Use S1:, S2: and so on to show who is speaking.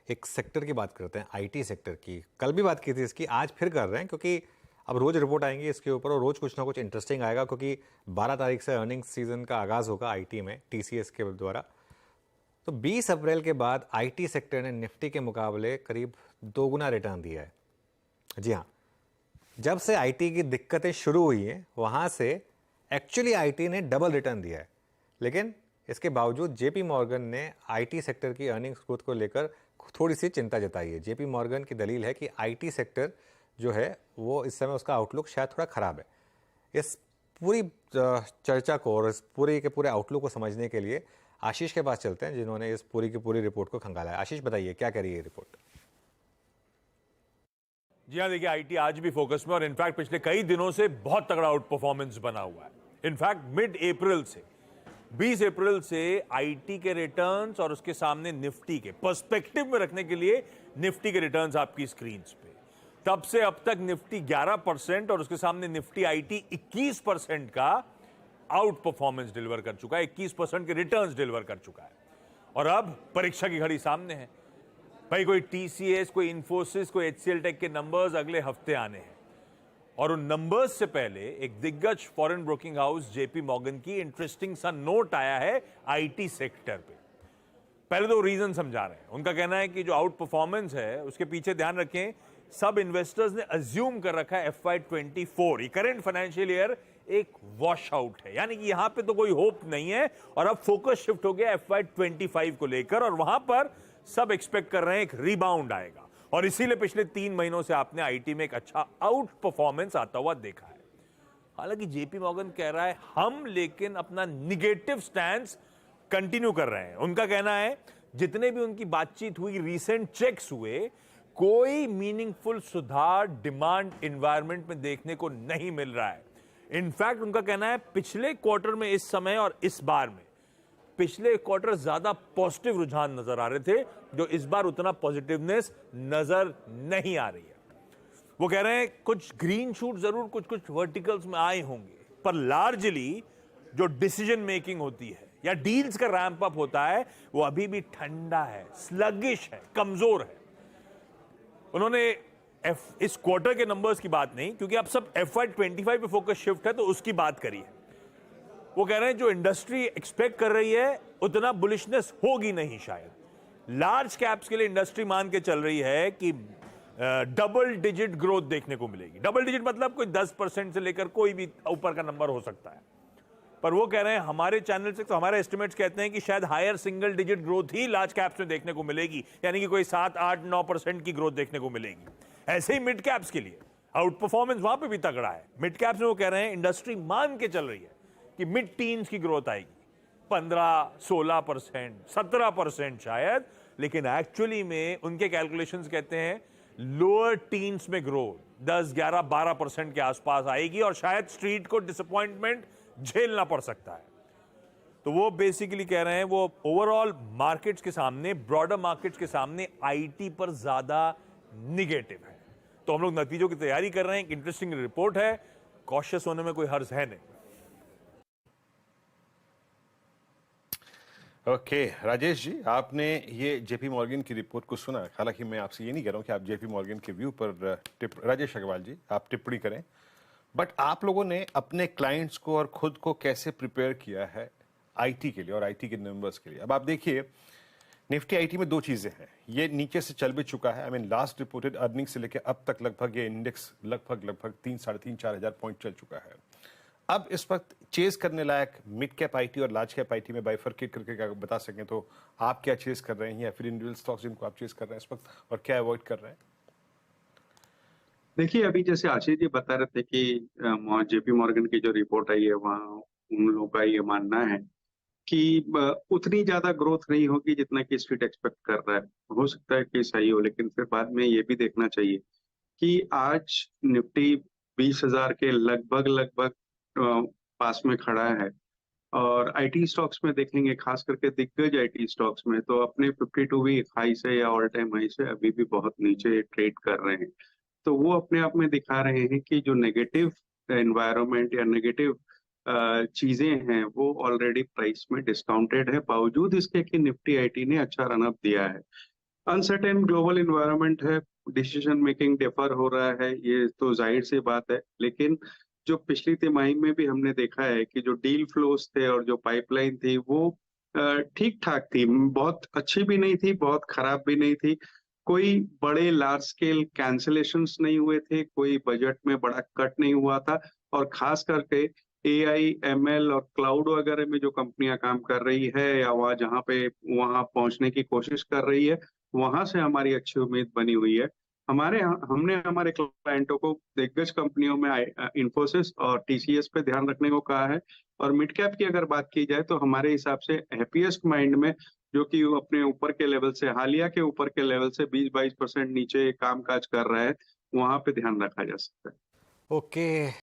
S1: एक सेक्टर की बात करते हैं, आईटी सेक्टर की। कल भी बात की थी इसकी, आज फिर कर रहे हैं क्योंकि अब रोज रिपोर्ट आएंगी इसके ऊपर और रोज कुछ ना कुछ इंटरेस्टिंग आएगा, क्योंकि 12 तारीख से अर्निंग्स सीजन का आगाज होगा आईटी में टीसीएस के द्वारा। तो 20 अप्रैल के बाद आईटी सेक्टर ने निफ्टी के मुकाबले करीब दोगुना रिटर्न दिया है। जी हाँ, जब से आईटी की दिक्कतें शुरू हुई हैं वहां से एक्चुअली आईटी ने डबल रिटर्न दिया है। लेकिन इसके बावजूद जेपी मॉर्गन ने आईटी सेक्टर की अर्निंग्स ग्रोथ को लेकर थोड़ी सी चिंता जताई है। जेपी मॉर्गन की दलील है कि आईटी सेक्टर जो है वो इस समय उसका आउटलुक शायद थोड़ा खराब है। इस पूरी चर्चा को और इस पूरे के पूरे आउटलुक को समझने के लिए आशीष के पास चलते हैं, जिन्होंने इस पूरी की पूरी रिपोर्ट को खंगाला है। आशीष, बताइए क्या कह रही है ये रिपोर्ट?
S2: जी हाँ, देखिए आईटी आज भी फोकस में और इनफैक्ट पिछले कई दिनों से बहुत तगड़ा आउट परफॉर्मेंस बना हुआ है। इनफैक्ट मिड अप्रैल से 20 अप्रैल से आईटी के रिटर्न्स और उसके सामने निफ्टी के पर्सपेक्टिव में रखने के लिए निफ्टी के रिटर्न्स आपकी स्क्रीन पे, तब से अब तक निफ्टी 11% और उसके सामने निफ्टी आईटी 21% का आउट परफॉर्मेंस डिलीवर कर चुका है, 21% के रिटर्न्स डिलीवर कर चुका है। और अब परीक्षा की घड़ी सामने है भाई। कोई टीसीएस, कोई इंफोसिस, कोई एचसीएल टेक के नंबर्स अगले हफ्ते आने हैं और उन नंबर्स से पहले एक दिग्गज foreign broking house JP Morgan की इंटरेस्टिंग सा नोट आया है आईटी सेक्टर पे। पहले तो रीजन समझा रहे हैं। उनका कहना है कि जो आउट परफॉर्मेंस है उसके पीछे ध्यान रखें, सब इन्वेस्टर्स ने अज्यूम कर रखा है FY24 ये करंट फाइनेंशियल ईयर एक वॉश आउट है, यानी कि यहां पे तो कोई होप नहीं है और अब फोकस शिफ्ट हो गया FY25 को लेकर और वहां पर सब एक्सपेक्ट कर रहे हैं एक रिबाउंड आएगा। और इसीलिए पिछले 3 महीनों से आपने आईटी में एक अच्छा आउट परफॉर्मेंस आता हुआ देखा है। हालांकि जेपी मॉर्गन कह रहा है हम लेकिन अपना निगेटिव स्टैंस कंटिन्यू कर रहे हैं। उनका कहना है जितने भी उनकी बातचीत हुई, रीसेंट चेक्स हुए, कोई मीनिंगफुल सुधार डिमांड एनवायरनमेंट में देखने को नहीं मिल रहा है। इनफैक्ट उनका कहना है पिछले क्वार्टर में इस समय और इस बार में पिछले क्वार्टर ज्यादा पॉजिटिव रुझान नजर आ रहे थे, जो इस बार उतना पॉजिटिवनेस नजर नहीं आ रही है। वो कह रहे हैं कुछ ग्रीन शूट जरूर कुछ कुछ वर्टिकल्स में आए होंगे, पर लार्जली जो डिसीजन मेकिंग होती है या डील्स का रैंप अप होता है वो अभी भी ठंडा है, स्लगिश है, कमजोर है। उन्होंने इस क्वार्टर के नंबर्स की बात नहीं, क्योंकि अब सब FY25 पे फोकस शिफ्ट है, तो उसकी बात करी है। वो कह रहे हैं जो इंडस्ट्री एक्सपेक्ट कर रही है उतना बुलिशनेस होगी नहीं शायद। लार्ज कैप्स के लिए इंडस्ट्री मान के चल रही है कि डबल डिजिट ग्रोथ देखने को मिलेगी। डबल डिजिट मतलब कोई 10% से लेकर कोई भी ऊपर का नंबर हो सकता है, पर वो कह रहे हैं हमारे चैनल से तो हमारे एस्टिमेट्स कहते हैं कि शायद हायर सिंगल डिजिट ग्रोथ ही लार्ज कैप्स में देखने को मिलेगी, यानी कि कोई 7, 8, 9% की ग्रोथ देखने को मिलेगी। ऐसे ही मिड कैप्स के लिए आउट परफॉर्मेंस वहां पे भी तगड़ा है। मिड कैप्स में वो कह रहे हैं इंडस्ट्री मान के चल रही है कि मिड टीन्स की ग्रोथ आएगी, 15, 16%, 17% शायद, लेकिन एक्चुअली में उनके कैलकुलेशंस कहते हैं लोअर टीन्स में ग्रोथ 10, 11, 12% के आसपास आएगी और शायद स्ट्रीट को डिसअपॉइंटमेंट झेलना पड़ सकता है। तो वो बेसिकली कह रहे हैं वो ओवरऑल मार्केट्स के सामने, ब्रॉडर मार्केट्स के सामने आईटी पर ज्यादा निगेटिव है। तो हम लोग नतीजों की तैयारी कर रहे हैं। एक इंटरेस्टिंग रिपोर्ट है, कॉशियस होने में कोई हर्ज है नहीं।
S3: ओके राजेश जी, आपने ये जेपी मॉर्गन की रिपोर्ट को सुना। हालांकि मैं आपसे ये नहीं कह रहा हूं कि आप जेपी मॉर्गन के व्यू पर राजेश अग्रवाल जी आप टिप्पणी करें, बट आप लोगों ने अपने क्लाइंट्स को और खुद को कैसे प्रिपेयर किया है आईटी के लिए और आईटी के नंबर्स के लिए? अब आप देखिए निफ्टी आईटी में 2 चीजें हैं। ये नीचे से चल भी चुका है, I mean last reported earning से लेकर अब तक लगभग ये इंडेक्स लगभग 3, 3.5, 4 हजार पॉइंट चल चुका है। अब इस वक्त चेस करने लायक मिड कैप आईटी और लार्ज कैप आईटी में बाइफरकेट करके क्या बता सकें तो आप क्या चेस कर रहे हैं, या फिर इंडिविजुअल स्टॉक्स जिनको आप चेस कर रहे हैं इस वक्त, और क्या अवॉइड कर रहे हैं?
S4: देखिए, अभी जैसे आशीष जी बता रहे थे कि जेपी मॉर्गन की जो रिपोर्ट आई है वहाँ उन लोगों का ये मानना है कि उतनी ज्यादा ग्रोथ नहीं होगी जितना कि स्ट्रीट एक्सपेक्ट कर रहा है। हो सकता है कि सही हो, लेकिन फिर बाद में ये भी देखना चाहिए कि आज निफ्टी 20,000 के लगभग पास में खड़ा है और आईटी स्टॉक्स में देखेंगे, खास करके दिग्गज आईटी स्टॉक्स में तो अपने 52 वीक हाई से या ऑल टाइम हाई से अभी भी बहुत नीचे ट्रेड कर रहे हैं। तो वो अपने आप में दिखा रहे हैं कि जो नेगेटिव एनवायरनमेंट या नेगेटिव चीजें हैं वो ऑलरेडी प्राइस में डिस्काउंटेड है, बावजूद इसके कि निफ्टी आईटी ने अच्छा रन अप दिया है। अनसर्टेन ग्लोबल इन्वायरमेंट है, डिसीजन मेकिंग डिफर हो रहा है, ये तो जाहिर सी बात है। लेकिन जो पिछली तिमाही में भी हमने देखा है कि जो डील फ्लोस थे और जो पाइपलाइन थी वो ठीक ठाक थी, बहुत अच्छी भी नहीं थी, बहुत खराब भी नहीं थी। कोई बड़े लार्ज स्केल कैंसलेशंस नहीं हुए थे, कोई बजट में बड़ा कट नहीं हुआ था, और खास करके एआई, एमएल और क्लाउड वगैरह में जो कंपनियां काम कर रही है या वहाँ जहाँ पे वहाँ पहुंचने की कोशिश कर रही है, वहां से हमारी अच्छी उम्मीद बनी हुई है। हमने हमारे क्लाइंटों को दिग्गज कंपनियों में इंफोसिस और टीसीएस पे ध्यान रखने को कहा है। और मिड कैप की अगर बात की जाए तो हमारे हिसाब से हैप्पीएस्ट माइंड में, जो कि अपने ऊपर के लेवल से, हालिया के ऊपर के लेवल से 20-22% नीचे काम काज कर रहा है, वहां पे ध्यान रखा जा सकता है।
S1: ओके।